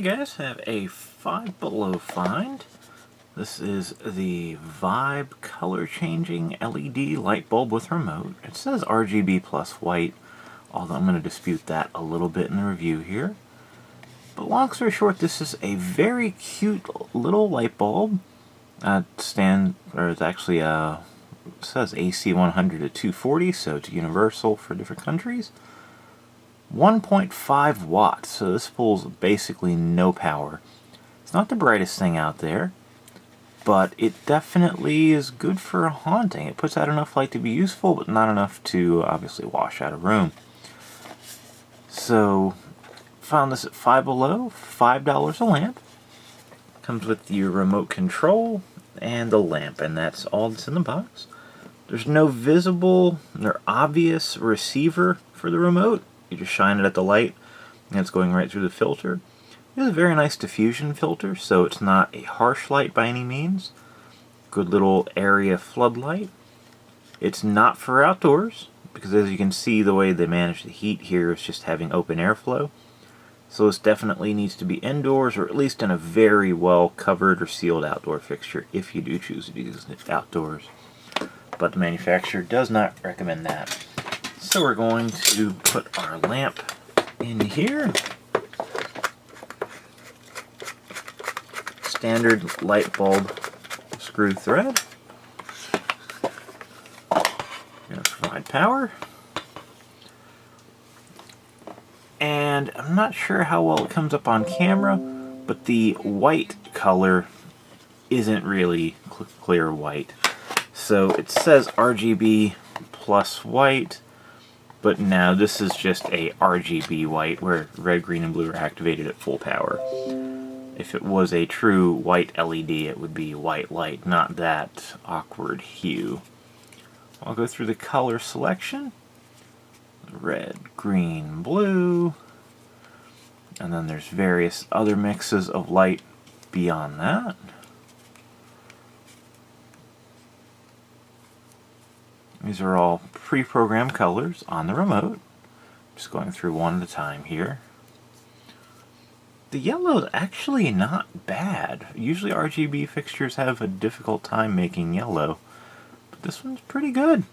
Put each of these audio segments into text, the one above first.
Hey guys, I have a Five Below find. This is the Vibe color changing LED light bulb with remote. It says RGB plus white, although I'm going to dispute that a little bit in the review here. But long story short, this is a very cute little light bulb. It's actually it says AC 100 to 240, so it's universal for different countries. 1.5 watts, so this pulls basically no power. It's not the brightest thing out there, but it definitely is good for haunting. It puts out enough light to be useful, but not enough to obviously wash out a room. So, found this at Five Below, $5 a lamp. Comes with your remote control and the lamp, and that's all that's in the box. There's no visible or obvious receiver for the remote. You just shine it at the light, and it's going right through the filter. It is a very nice diffusion filter, so it's not a harsh light by any means. Good little area floodlight. It's not for outdoors, because as you can see, the way they manage the heat here is just having open airflow. So this definitely needs to be indoors, or at least in a very well covered or sealed outdoor fixture, if you do choose to use it outdoors. But the manufacturer does not recommend that. So we're going to put our lamp in here. Standard light bulb screw thread. Going to provide power. And I'm not sure how well it comes up on camera, but the white color isn't really clear white. So it says RGB plus white. But now this is just a RGB white, where red, green, and blue are activated at full power. If it was a true white LED, it would be white light, not that awkward hue. I'll go through the color selection. Red, green, blue. And then there's various other mixes of light beyond that. These are all pre-programmed colors on the remote. Just going through one at a time here. The yellow is actually not bad. Usually RGB fixtures have a difficult time making yellow, but this one's pretty good.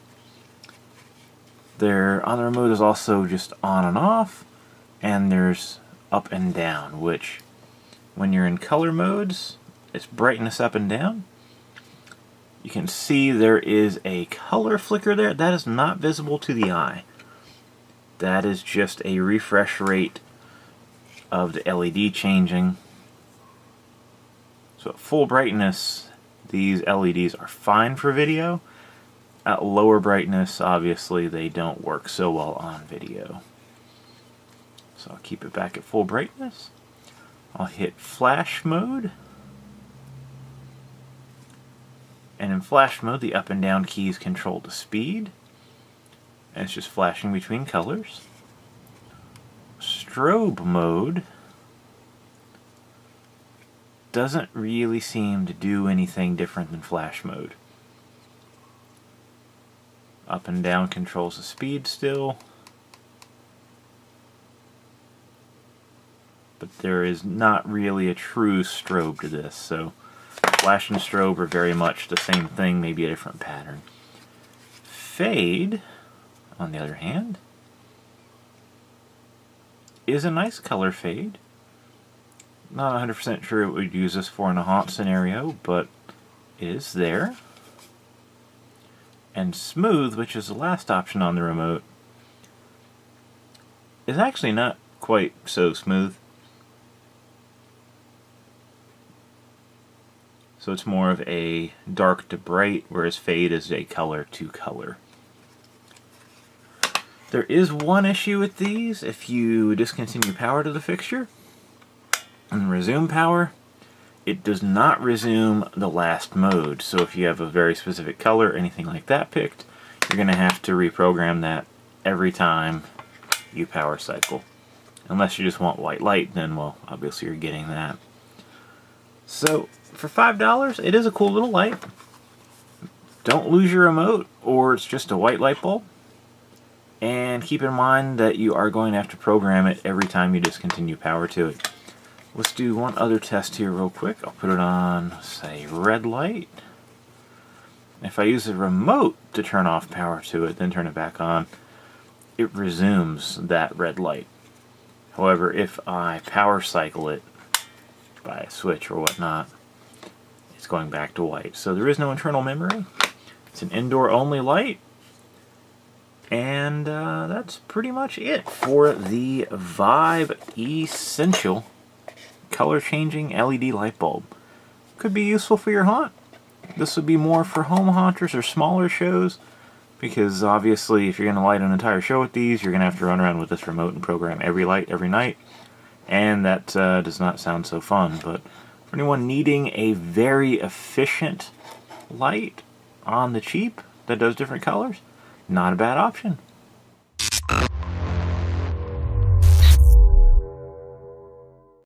On the remote is also just on and off, and there's up and down, which when you're in color modes, it's brightness up and down. You can see there is a color flicker there. That is not visible to the eye. That is just a refresh rate of the LED changing. So at full brightness, these LEDs are fine for video. At lower brightness, obviously, they don't work so well on video. So I'll keep it back at full brightness. I'll hit flash mode. And in flash mode, the up and down keys control the speed. And it's just flashing between colors. Strobe mode doesn't really seem to do anything different than flash mode. Up and down controls the speed still. But there is not really a true strobe to this, so flash and strobe are very much the same thing, maybe a different pattern. Fade, on the other hand, is a nice color fade. Not 100% sure what we'd use this for in a haunt scenario, but it is there. And smooth, which is the last option on the remote, is actually not quite so smooth. So it's more of a dark to bright, whereas fade is a color to color. There is one issue with these. If you discontinue power to the fixture and resume power, it does not resume the last mode. So if you have a very specific color or anything like that picked, you're going to have to reprogram that every time you power cycle. Unless you just want white light, then, well, obviously you're getting that. So for $5, it is a cool little light. Don't lose your remote, or it's just a white light bulb. And keep in mind that you are going to have to program it every time you discontinue power to it. Let's do one other test here real quick. I'll put it on, say, red light. If I use the remote to turn off power to it, then turn it back on, it resumes that red light. However, if I power cycle it by a switch or whatnot, it's going back to white. So there is no internal memory. It's an indoor only light. And that's pretty much it for the Vibe E-ssential color changing LED light bulb. Could be useful for your haunt. This would be more for home haunters or smaller shows, because obviously if you're going to light an entire show with these, you're going to have to run around with this remote and program every light every night, and that does not sound so fun. But for anyone needing a very efficient light on the cheap that does different colors, not a bad option.